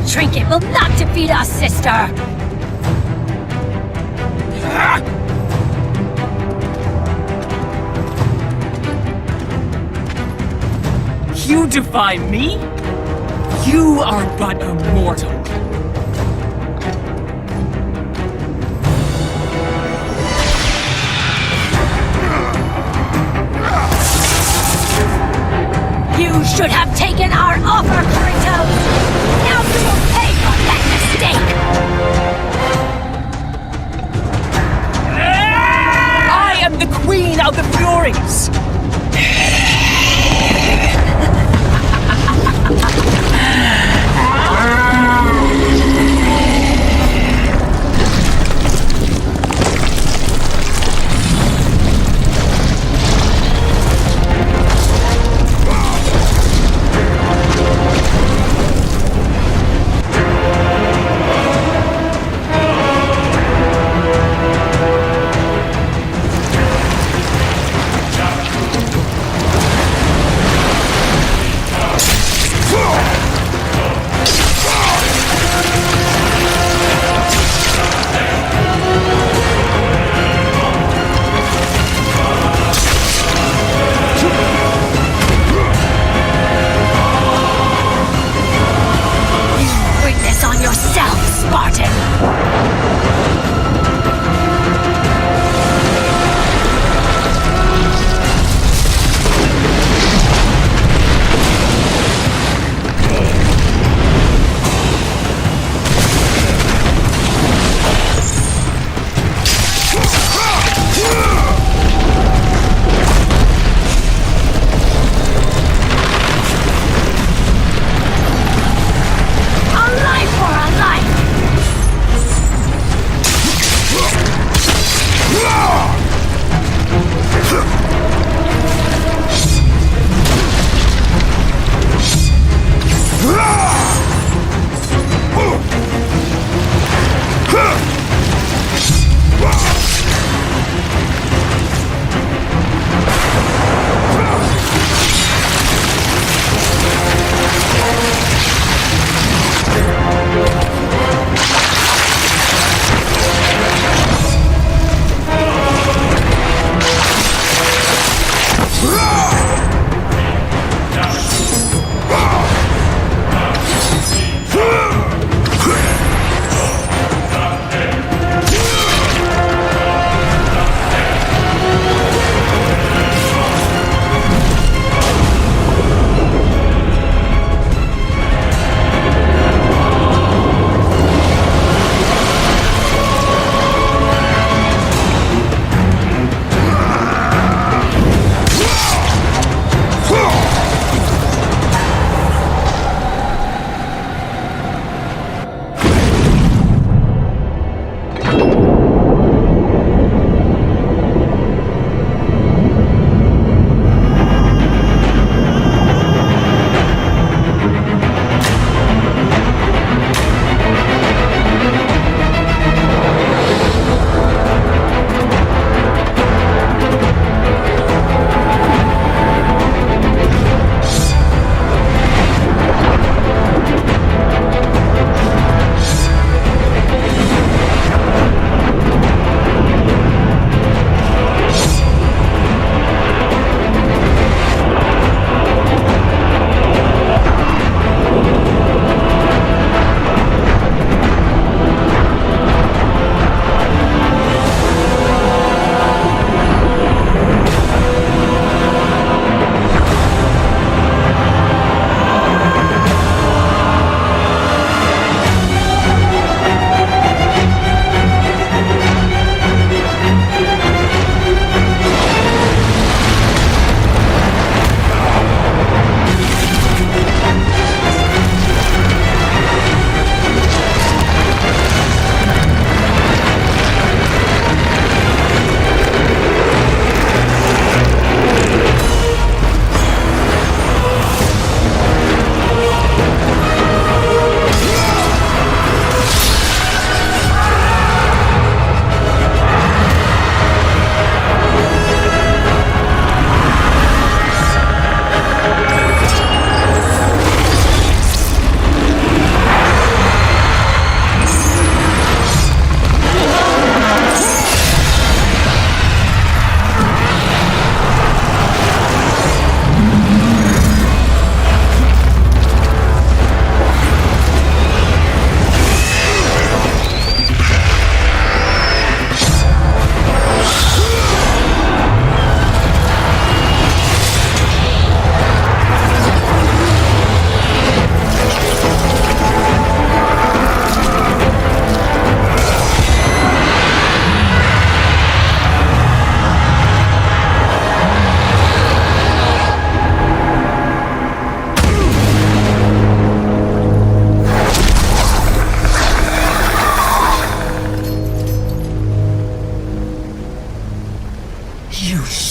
trinket will not defeat us, sister! You defy me? You are but a mortal. You should have taken our offer, Kratos! Now you will pay for that mistake! I am the Queen of the Furies!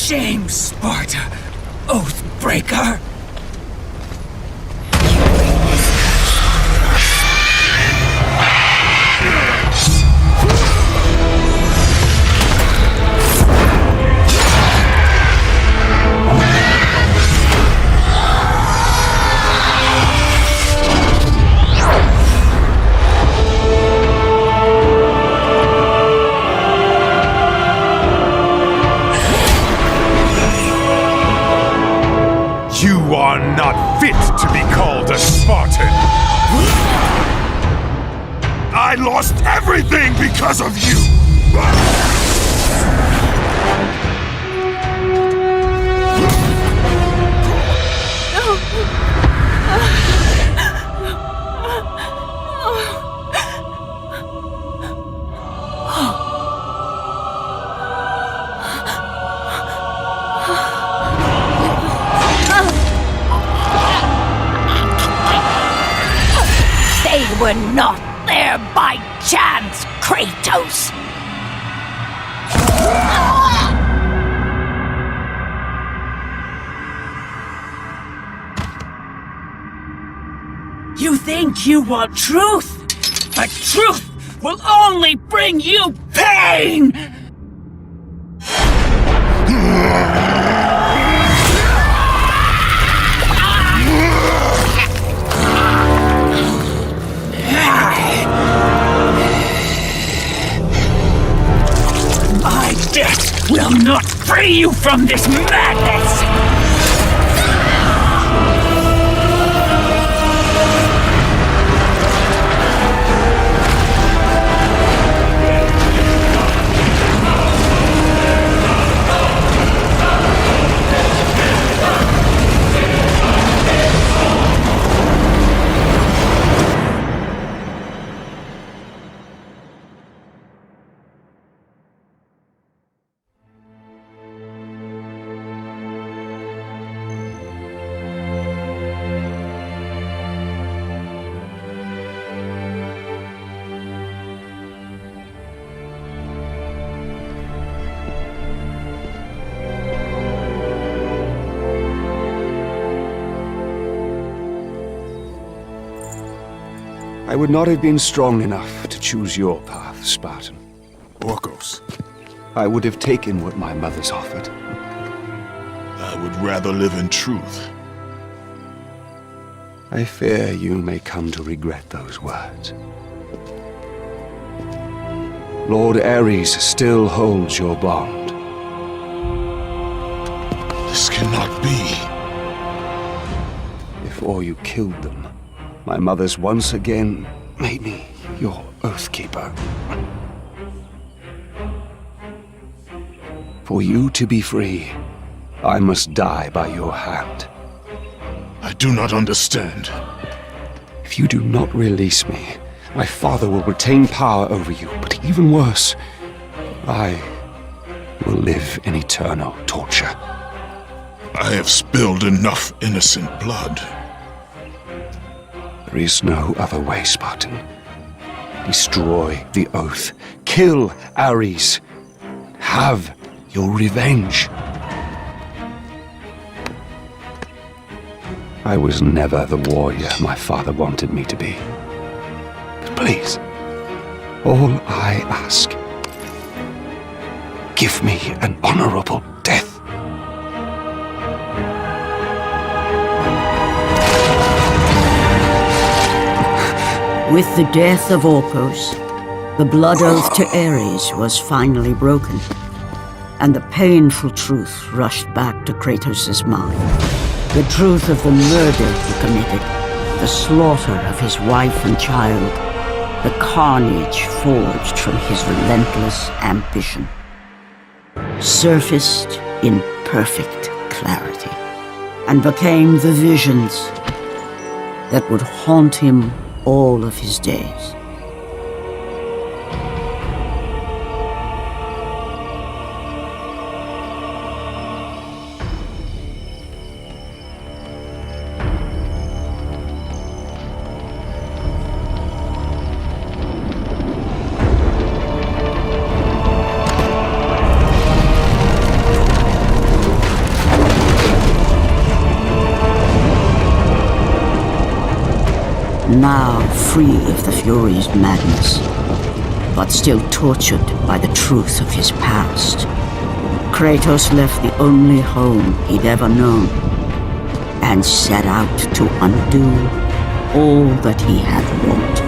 shame, Sparta, Oathbreaker! You are not fit to be called a Spartan! I lost everything because of you! They were not there by chance, Kratos! You think you want truth, but truth will only bring you pain! My death will not free you from this madness! I would not have been strong enough to choose your path, Spartan. Orcos, I would have taken what my mothers offered. I would rather live in truth. I fear you may come to regret those words. Lord Ares still holds your bond. This cannot be. Before you killed them, my mothers once again made me your Oathkeeper. For you to be free, I must die by your hand. I do not understand. If you do not release me, my father will retain power over you, but even worse, I will live in eternal torture. I have spilled enough innocent blood. There is no other way, Spartan. Destroy the Oath. Kill Ares. Have your revenge. I was never the warrior my father wanted me to be. But please, all I ask, give me an honorable death. With the death of Orcos, the blood oath to Ares was finally broken, and the painful truth rushed back to Kratos' mind. The truth of the murder he committed, the slaughter of his wife and child, the carnage forged from his relentless ambition, surfaced in perfect clarity, and became the visions that would haunt him all of his days. now free of the Fury's madness, but still tortured by the truth of his past. Kratos left the only home he'd ever known and set out to undo all that he had wrought.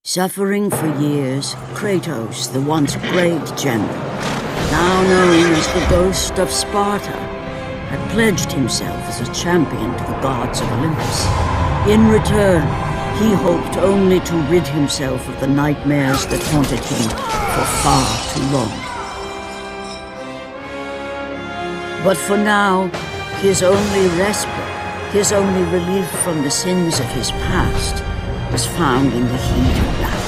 Suffering for years, Kratos, the once great general, now known as the Ghost of Sparta, had pledged himself as a champion to the gods of Olympus. In return, he hoped only to rid himself of the nightmares that haunted him for far too long. But for now, his only respite, his only relief from the sins of his past, was found in the heat of battle.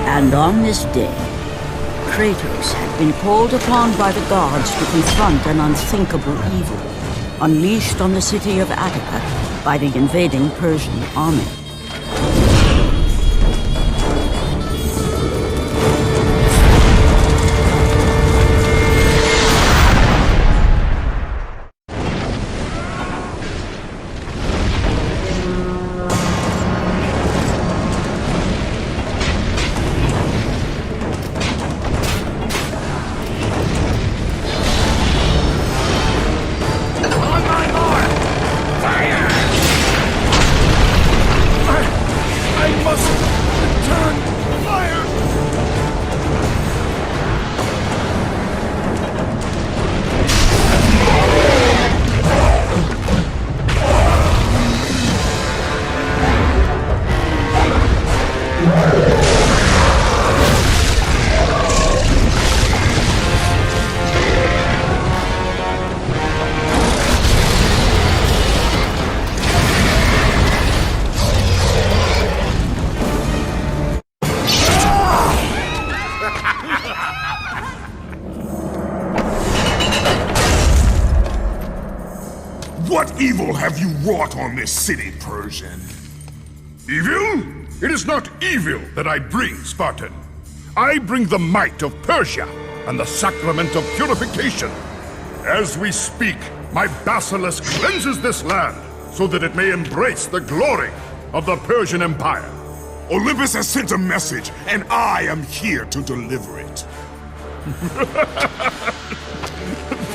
And on this day, Kratos had been called upon by the gods to confront an unthinkable evil, unleashed on the city of Attica by the invading Persian army. What evil have you wrought on this city, Persian? Evil? It is not evil that I bring, Spartan. I bring the might of Persia and the sacrament of purification. As we speak, my basilisk cleanses this land so that it may embrace the glory of the Persian Empire. Olympus has sent a message, and I am here to deliver it.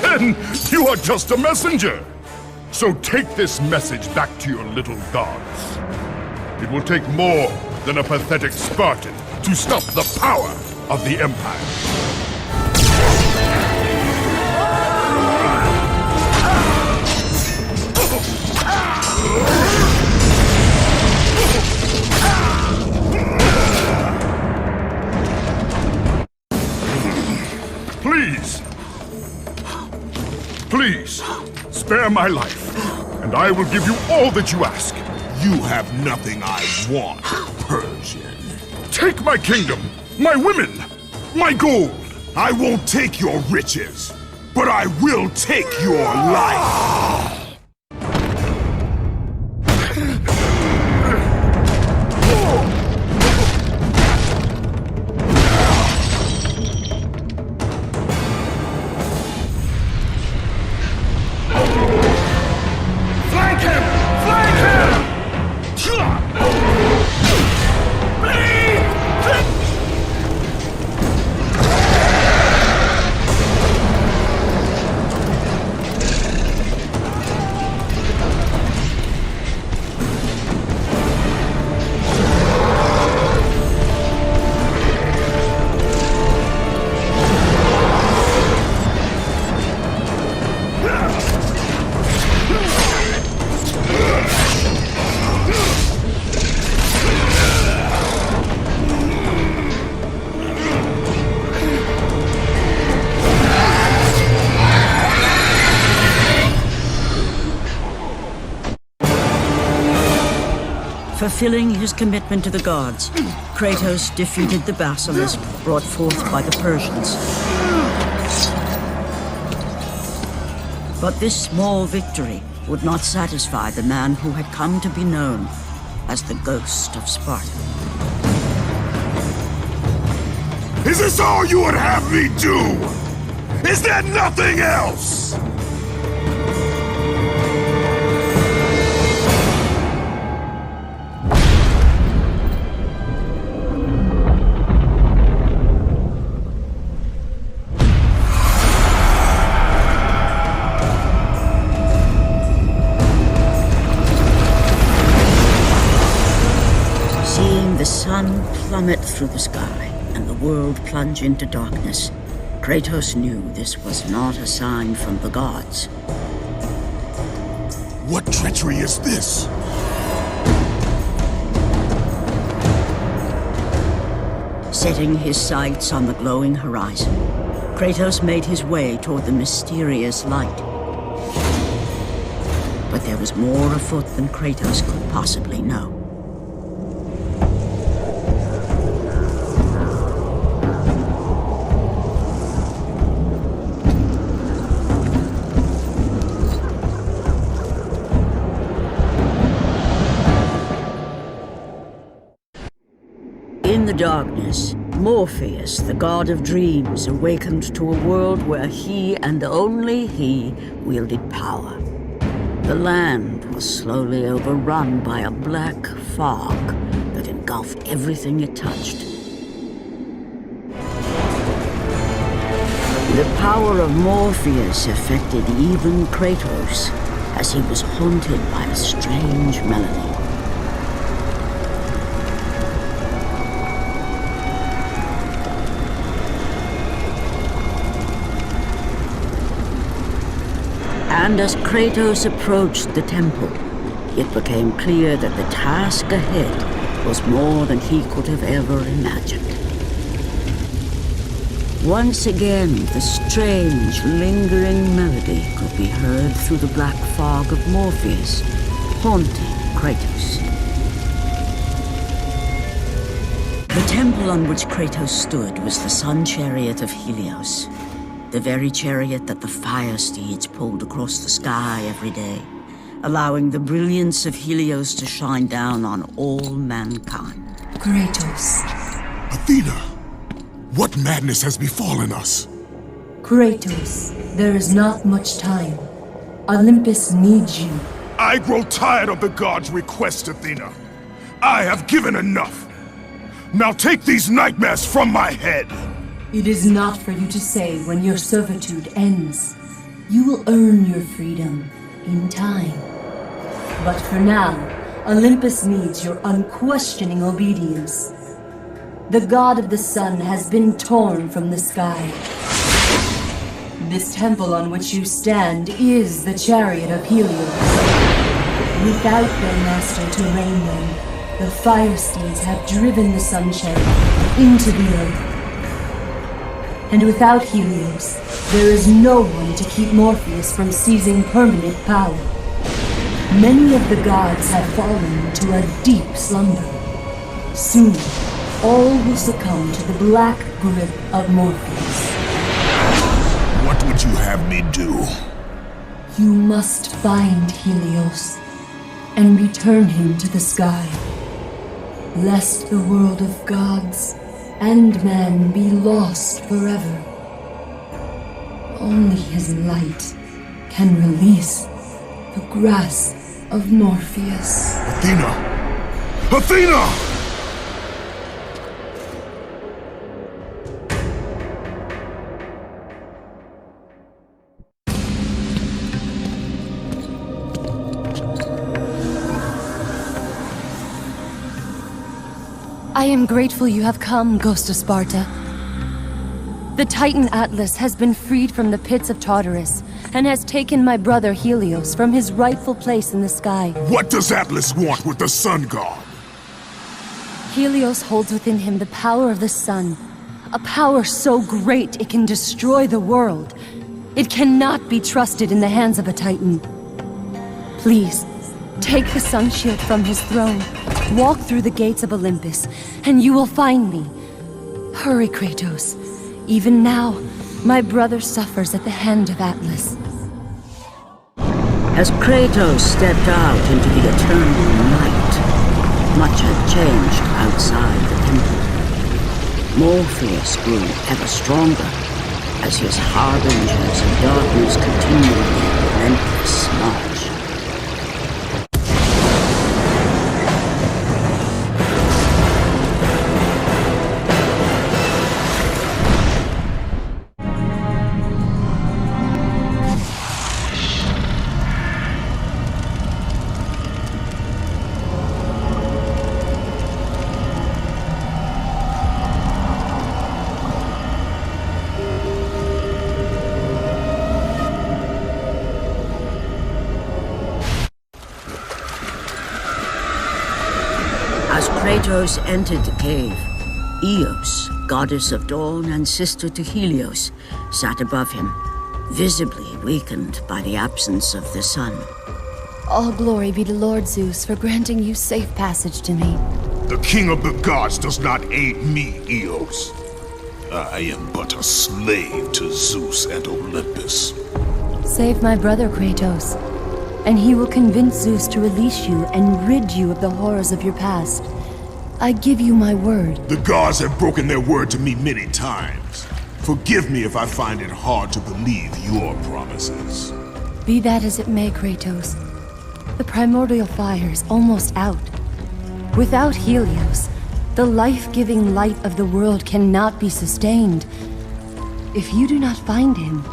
Then you are just a messenger. So take this message back to your little gods. It will take more than a pathetic Spartan to stop the power of the Empire. Please, spare my life, and I will give you all that you ask. You have nothing I want, Persian. Take my kingdom, my women, my gold. I won't take your riches, but I will take your life. Fulfilling his commitment to the gods, Kratos defeated the basilisk brought forth by the Persians. But this small victory would not satisfy the man who had come to be known as the Ghost of Sparta. Is this all you would have me do? Is there nothing else? Seeing the sun plummet through the sky and the world plunge into darkness, Kratos knew this was not a sign from the gods. What treachery is this? Setting his sights on the glowing horizon, Kratos made his way toward the mysterious light. But there was more afoot than Kratos could possibly know. In the darkness, Morpheus, the god of dreams, awakened to a world where he and only he wielded power. The land was slowly overrun by a black fog that engulfed everything it touched. The power of Morpheus affected even Kratos, as he was haunted by a strange melody. And as Kratos approached the temple, it became clear that the task ahead was more than he could have ever imagined. Once again, the strange, lingering melody could be heard through the black fog of Morpheus, haunting Kratos. The temple on which Kratos stood was the sun chariot of Helios. The very chariot that the fire steeds pulled across the sky every day, allowing the brilliance of Helios to shine down on all mankind. Kratos. Athena, what madness has befallen us? Kratos, there is not much time. Olympus needs you. I grow tired of the gods' requests, Athena. I have given enough. Now take these nightmares from my head. It is not for you to say when your servitude ends. You will earn your freedom in time. But for now, Olympus needs your unquestioning obedience. The god of the sun has been torn from the sky. This temple on which you stand is the chariot of Helios. Without their master to reign them, the fire steeds have driven the sun chariot into the earth. And without Helios, there is no one to keep Morpheus from seizing permanent power. Many of the gods have fallen to a deep slumber. Soon, all will succumb to the black grip of Morpheus. What would you have me do? You must find Helios and return him to the sky, lest the world of gods and man be lost forever. Only his light can release the grasp of Morpheus. Athena! Athena! I am grateful you have come, Ghost of Sparta. The Titan Atlas has been freed from the pits of Tartarus, and has taken my brother Helios from his rightful place in the sky. What does Atlas want with the sun god? Helios holds within him the power of the sun, a power so great it can destroy the world. It cannot be trusted in the hands of a Titan. Please, take the sun shield from his throne, walk through the gates of Olympus, and you will find me. Hurry, Kratos. Even now, my brother suffers at the hand of Atlas. As Kratos stepped out into the eternal night, much had changed outside the temple. Morpheus grew ever stronger as his harbingers of darkness continued their relentless march. As Kratos entered the cave, Eos, goddess of dawn and sister to Helios, sat above him, visibly weakened by the absence of the sun. All glory be to Lord Zeus for granting you safe passage to me. The king of the gods does not aid me, Eos. I am but a slave to Zeus and Olympus. Save my brother Kratos, and he will convince Zeus to release you and rid you of the horrors of your past. I give you my word. The gods have broken their word to me many times. Forgive me if I find it hard to believe your promises. Be that as it may, Kratos. The primordial fire is almost out. Without Helios, the life-giving light of the world cannot be sustained. If you do not find him,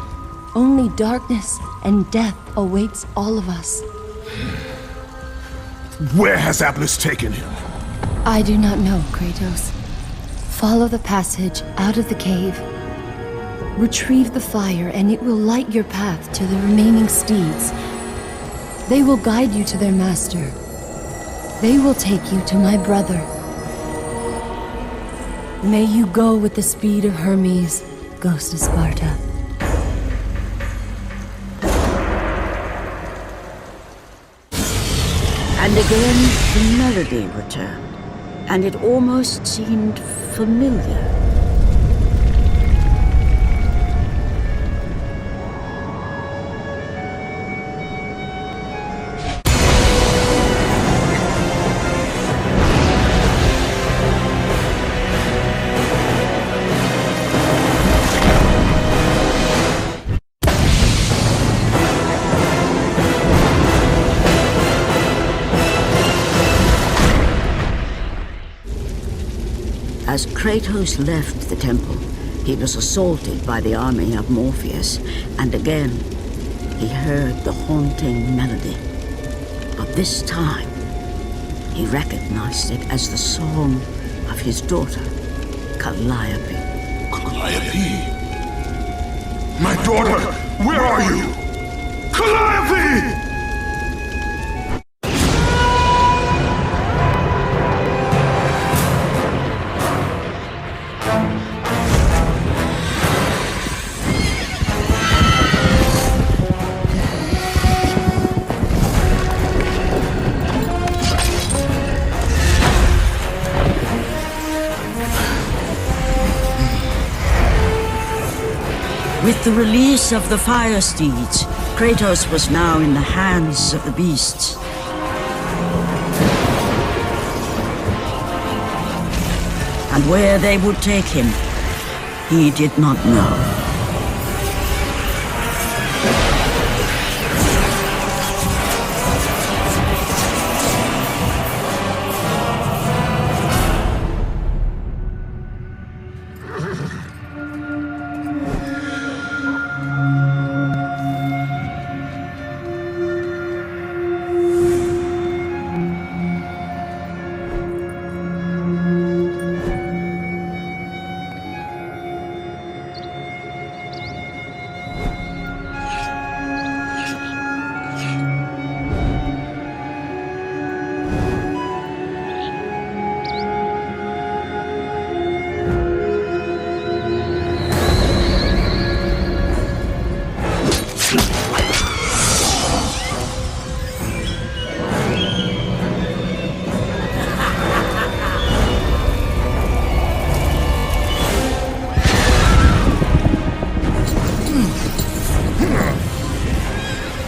only darkness and death awaits all of us. Where has Atlas taken him? I do not know, Kratos. Follow the passage out of the cave. Retrieve the fire and it will light your path to the remaining steeds. They will guide you to their master. They will take you to my brother. May you go with the speed of Hermes, Ghost of Sparta. And again, the melody returned, and it almost seemed familiar. As Kratos left the temple, he was assaulted by the army of Morpheus, and again, he heard the haunting melody. But this time, he recognized it as the song of his daughter, Calliope. Calliope? My daughter, where are you? Calliope! With the release of the fire steeds, Kratos was now in the hands of the beasts. And where they would take him, he did not know.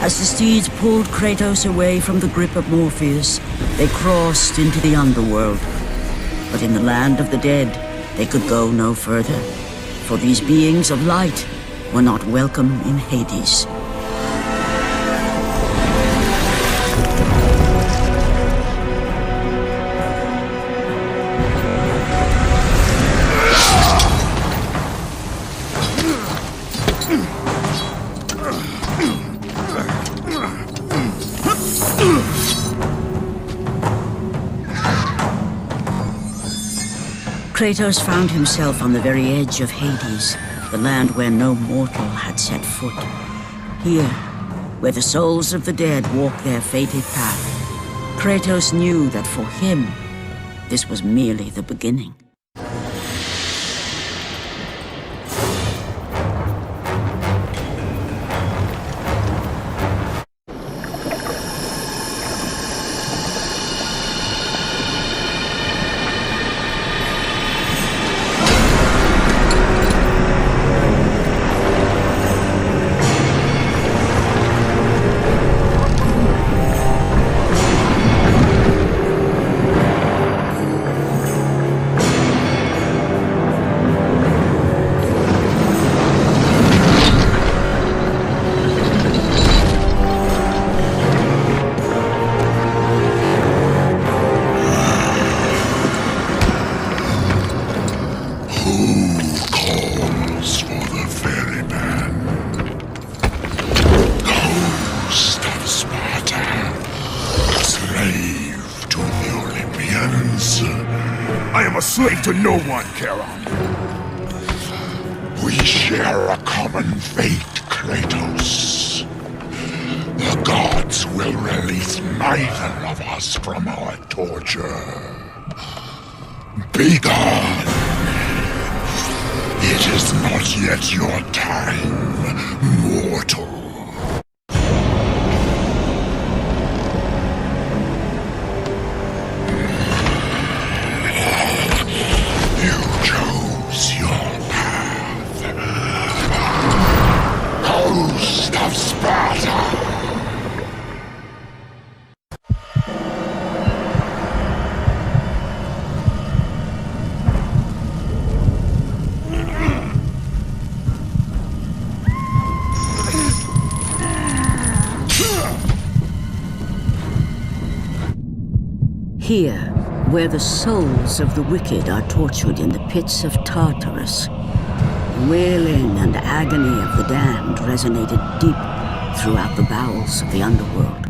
As the steeds pulled Kratos away from the grip of Morpheus, they crossed into the underworld. But in the land of the dead, they could go no further, for these beings of light were not welcome in Hades. Kratos found himself on the very edge of Hades, the land where no mortal had set foot. Here, where the souls of the dead walk their fated path, Kratos knew that for him, this was merely the beginning. I am a slave to no one, Charon. We share a common fate, Kratos. The gods will release neither of us from our torture. Be gone! It is not yet your time, mortal. You chose your path. Host of Sparta! Here, where the souls of the wicked are tortured in the pits of Tartarus, the wailing and agony of the damned resonated deep throughout the bowels of the underworld.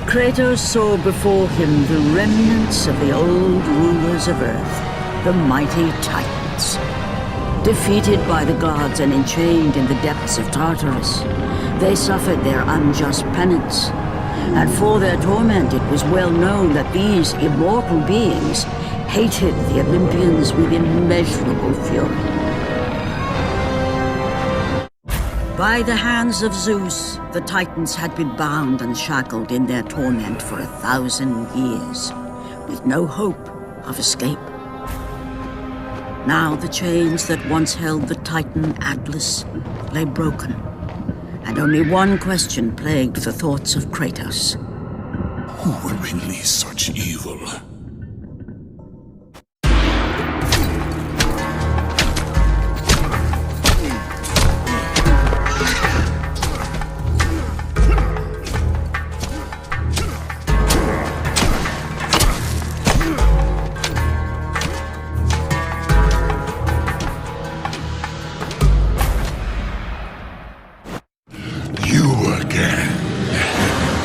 Kratos saw before him the remnants of the old rulers of Earth, the mighty Titans. Defeated by the gods and enchained in the depths of Tartarus, they suffered their unjust penance. And for their torment, it was well known that these immortal beings hated the Olympians with immeasurable fury. By the hands of Zeus, the Titans had been bound and shackled in their torment for 1,000 years, with no hope of escape. Now the chains that once held the Titan Atlas lay broken, and only one question plagued the thoughts of Kratos. Who will release such evil?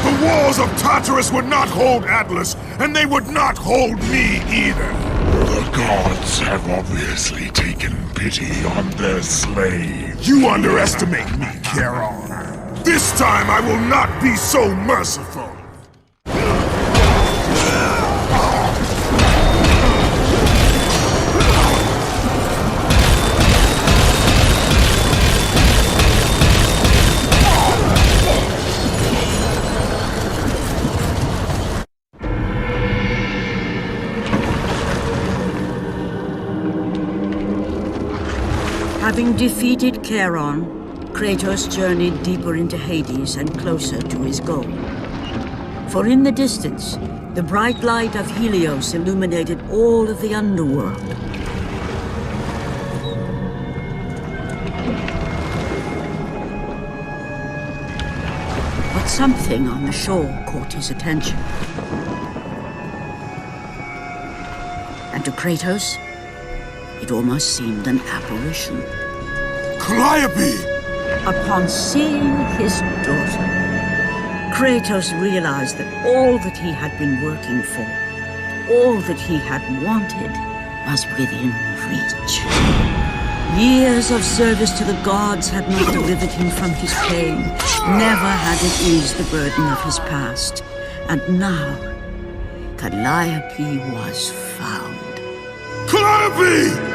The walls of Tartarus would not hold Atlas, and they would not hold me either. The gods have obviously taken pity on their slaves. You underestimate me, Charon. This time I will not be so merciful. Having defeated Charon, Kratos journeyed deeper into Hades and closer to his goal. For in the distance, the bright light of Helios illuminated all of the underworld. But something on the shore caught his attention. And to Kratos, it almost seemed an apparition. Calliope! Upon seeing his daughter, Kratos realized that all that he had been working for, all that he had wanted, was within reach. Years of service to the gods had not delivered him from his pain, never had it eased the burden of his past. And now, Calliope was found. Calliope!